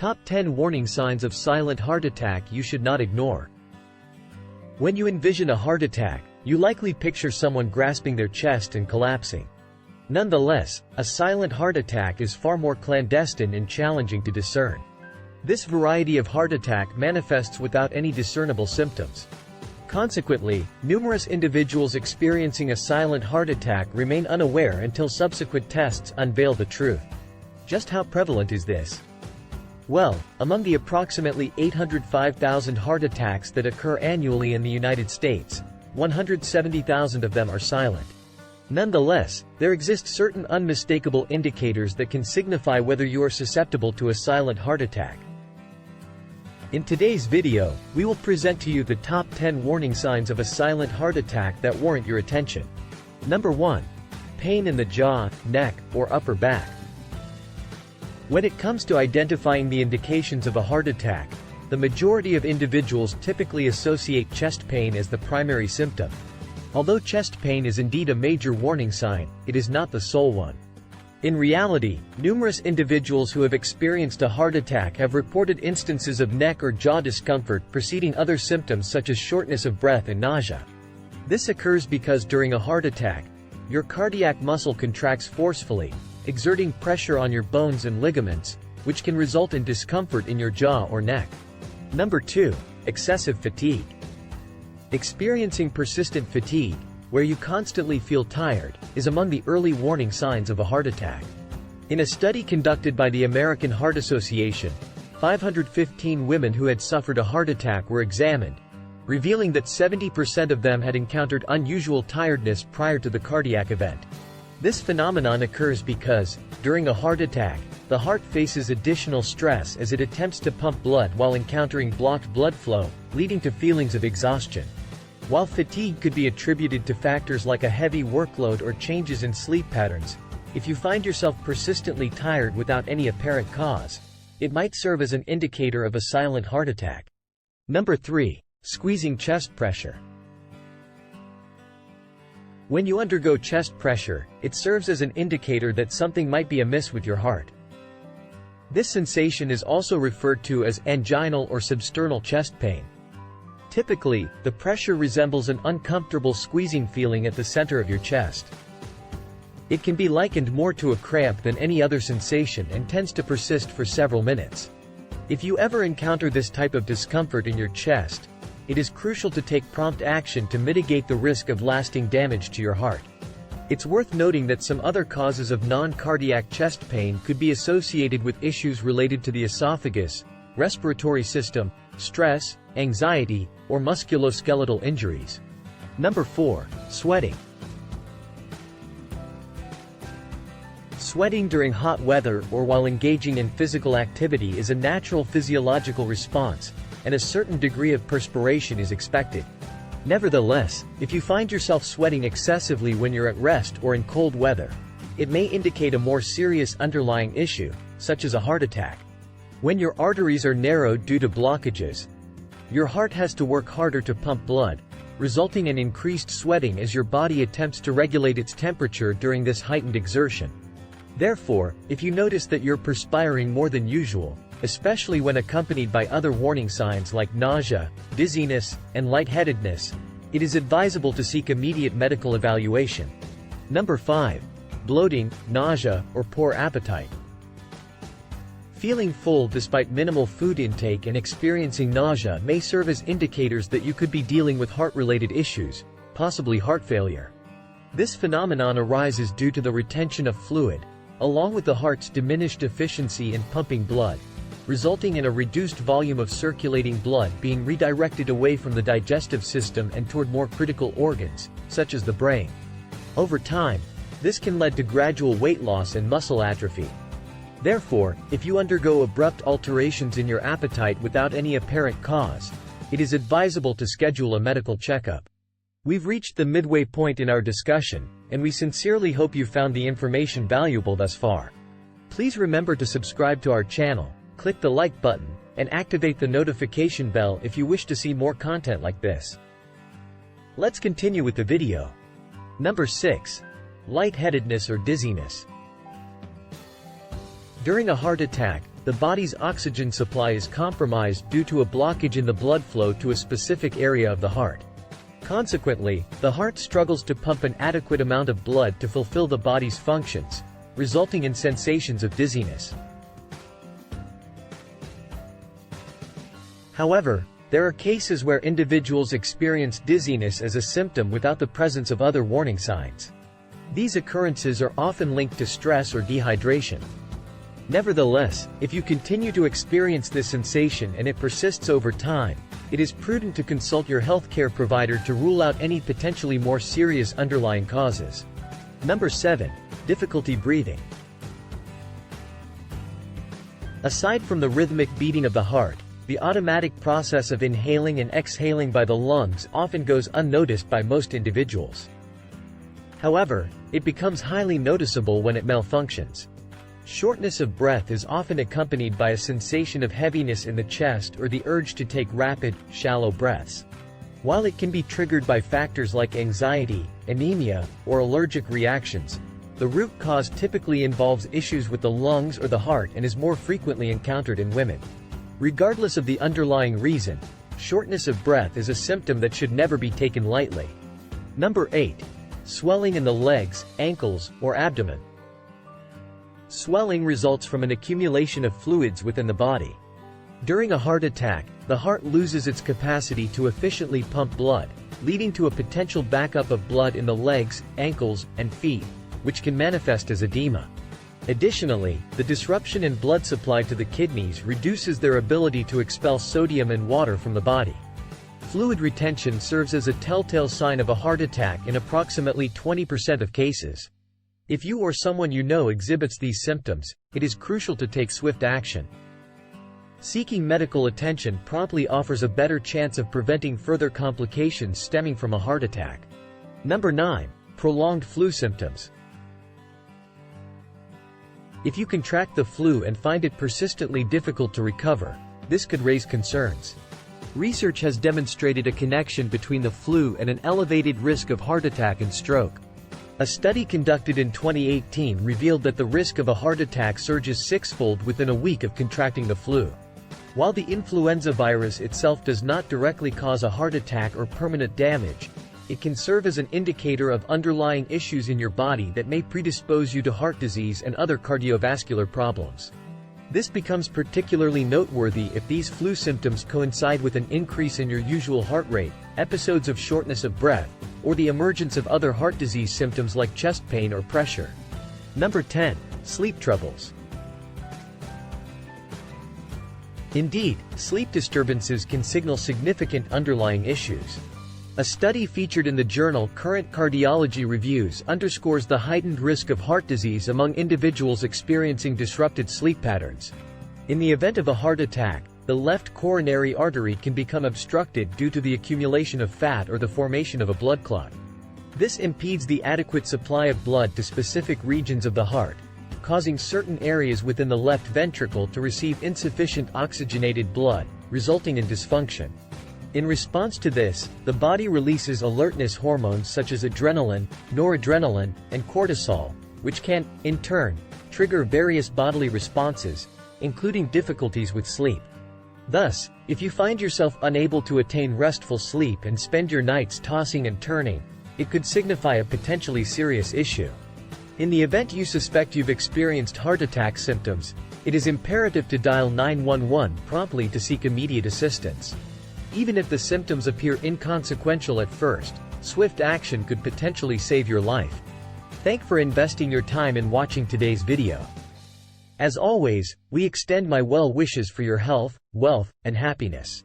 Top 10 warning signs of silent heart attack you should not ignore. When you envision a heart attack, you likely picture someone grasping their chest and collapsing. Nonetheless, a silent heart attack is far more clandestine and challenging to discern. This variety of heart attack manifests without any discernible symptoms. Consequently, numerous individuals experiencing a silent heart attack remain unaware until subsequent tests unveil the truth. Just how prevalent is this? Well, among the approximately 805,000 heart attacks that occur annually in the United States, 170,000 of them are silent. Nonetheless, there exist certain unmistakable indicators that can signify whether you are susceptible to a silent heart attack. In today's video, we will present to you the top 10 warning signs of a silent heart attack that warrant your attention. Number 1. Pain in the jaw, neck, or upper back. When it comes to identifying the indications of a heart attack, the majority of individuals typically associate chest pain as the primary symptom. Although chest pain is indeed a major warning sign, it is not the sole one. In reality, numerous individuals who have experienced a heart attack have reported instances of neck or jaw discomfort preceding other symptoms such as shortness of breath and nausea. This occurs because during a heart attack, your cardiac muscle contracts forcefully, exerting pressure on your bones and ligaments, which can result in discomfort in your jaw or neck. Number 2. Excessive fatigue. Experiencing persistent fatigue, where you constantly feel tired, is among the early warning signs of a heart attack. In a study conducted by the American Heart Association, 515 women who had suffered a heart attack were examined, revealing that 70% of them had encountered unusual tiredness prior to the cardiac event. This phenomenon occurs because, during a heart attack, the heart faces additional stress as it attempts to pump blood while encountering blocked blood flow, leading to feelings of exhaustion. While fatigue could be attributed to factors like a heavy workload or changes in sleep patterns, if you find yourself persistently tired without any apparent cause, it might serve as an indicator of a silent heart attack. Number 3. Squeezing chest pressure. When you undergo chest pressure, it serves as an indicator that something might be amiss with your heart. This sensation is also referred to as anginal or substernal chest pain. Typically, the pressure resembles an uncomfortable squeezing feeling at the center of your chest. It can be likened more to a cramp than any other sensation and tends to persist for several minutes. If you ever encounter this type of discomfort in your chest, it is crucial to take prompt action to mitigate the risk of lasting damage to your heart. It's worth noting that some other causes of non-cardiac chest pain could be associated with issues related to the esophagus, respiratory system, stress, anxiety, or musculoskeletal injuries. Number 4. Sweating. Sweating during hot weather or while engaging in physical activity is a natural physiological response, and a certain degree of perspiration is expected. Nevertheless, if you find yourself sweating excessively when you're at rest or in cold weather, it may indicate a more serious underlying issue, such as a heart attack. When your arteries are narrowed due to blockages, your heart has to work harder to pump blood, resulting in increased sweating as your body attempts to regulate its temperature during this heightened exertion. Therefore, if you notice that you're perspiring more than usual, especially when accompanied by other warning signs like nausea, dizziness, and lightheadedness, it is advisable to seek immediate medical evaluation. Number 5. Bloating, nausea, or poor appetite. Feeling full despite minimal food intake and experiencing nausea may serve as indicators that you could be dealing with heart-related issues, possibly heart failure. This phenomenon arises due to the retention of fluid, along with the heart's diminished efficiency in pumping blood, resulting in a reduced volume of circulating blood being redirected away from the digestive system and toward more critical organs, such as the brain. Over time, this can lead to gradual weight loss and muscle atrophy. Therefore, if you undergo abrupt alterations in your appetite without any apparent cause, it is advisable to schedule a medical checkup. We've reached the midway point in our discussion, and we sincerely hope you found the information valuable thus far. Please remember to subscribe to our channel, click the like button, and activate the notification bell if you wish to see more content like this. Let's continue with the video. Number 6. Lightheadedness or dizziness. During a heart attack, the body's oxygen supply is compromised due to a blockage in the blood flow to a specific area of the heart. Consequently, the heart struggles to pump an adequate amount of blood to fulfill the body's functions, resulting in sensations of dizziness. However, there are cases where individuals experience dizziness as a symptom without the presence of other warning signs. These occurrences are often linked to stress or dehydration. Nevertheless, if you continue to experience this sensation and it persists over time, it is prudent to consult your healthcare provider to rule out any potentially more serious underlying causes. Number 7. Difficulty breathing. Aside from the rhythmic beating of the heart, the automatic process of inhaling and exhaling by the lungs often goes unnoticed by most individuals. However, it becomes highly noticeable when it malfunctions. Shortness of breath is often accompanied by a sensation of heaviness in the chest or the urge to take rapid, shallow breaths. While it can be triggered by factors like anxiety, anemia, or allergic reactions, the root cause typically involves issues with the lungs or the heart and is more frequently encountered in women. Regardless of the underlying reason, shortness of breath is a symptom that should never be taken lightly. Number 8. Swelling in the legs, ankles, or abdomen. Swelling results from an accumulation of fluids within the body. During a heart attack, the heart loses its capacity to efficiently pump blood, leading to a potential backup of blood in the legs, ankles, and feet, which can manifest as edema. Additionally, the disruption in blood supply to the kidneys reduces their ability to expel sodium and water from the body. Fluid retention serves as a telltale sign of a heart attack in approximately 20% of cases. If you or someone you know exhibits these symptoms, it is crucial to take swift action. Seeking medical attention promptly offers a better chance of preventing further complications stemming from a heart attack. Number 9. Prolonged flu symptoms. If you contract the flu and find it persistently difficult to recover, this could raise concerns. Research has demonstrated a connection between the flu and an elevated risk of heart attack and stroke. A study conducted in 2018 revealed that the risk of a heart attack surges sixfold within a week of contracting the flu. While the influenza virus itself does not directly cause a heart attack or permanent damage, it can serve as an indicator of underlying issues in your body that may predispose you to heart disease and other cardiovascular problems. This becomes particularly noteworthy if these flu symptoms coincide with an increase in your usual heart rate, episodes of shortness of breath, or the emergence of other heart disease symptoms like chest pain or pressure. Number 10. Sleep troubles. Indeed, sleep disturbances can signal significant underlying issues. A study featured in the journal Current Cardiology Reviews underscores the heightened risk of heart disease among individuals experiencing disrupted sleep patterns. In the event of a heart attack, the left coronary artery can become obstructed due to the accumulation of fat or the formation of a blood clot. This impedes the adequate supply of blood to specific regions of the heart, causing certain areas within the left ventricle to receive insufficient oxygenated blood, resulting in dysfunction. In response to this, the body releases alertness hormones such as adrenaline, noradrenaline, and cortisol, which can, in turn, trigger various bodily responses, including difficulties with sleep. Thus, if you find yourself unable to attain restful sleep and spend your nights tossing and turning, it could signify a potentially serious issue. In the event you suspect you've experienced heart attack symptoms, it is imperative to dial 911 promptly to seek immediate assistance. Even if the symptoms appear inconsequential at first, swift action could potentially save your life. Thanks for investing your time in watching today's video. As always, we extend my well wishes for your health, wealth, and happiness.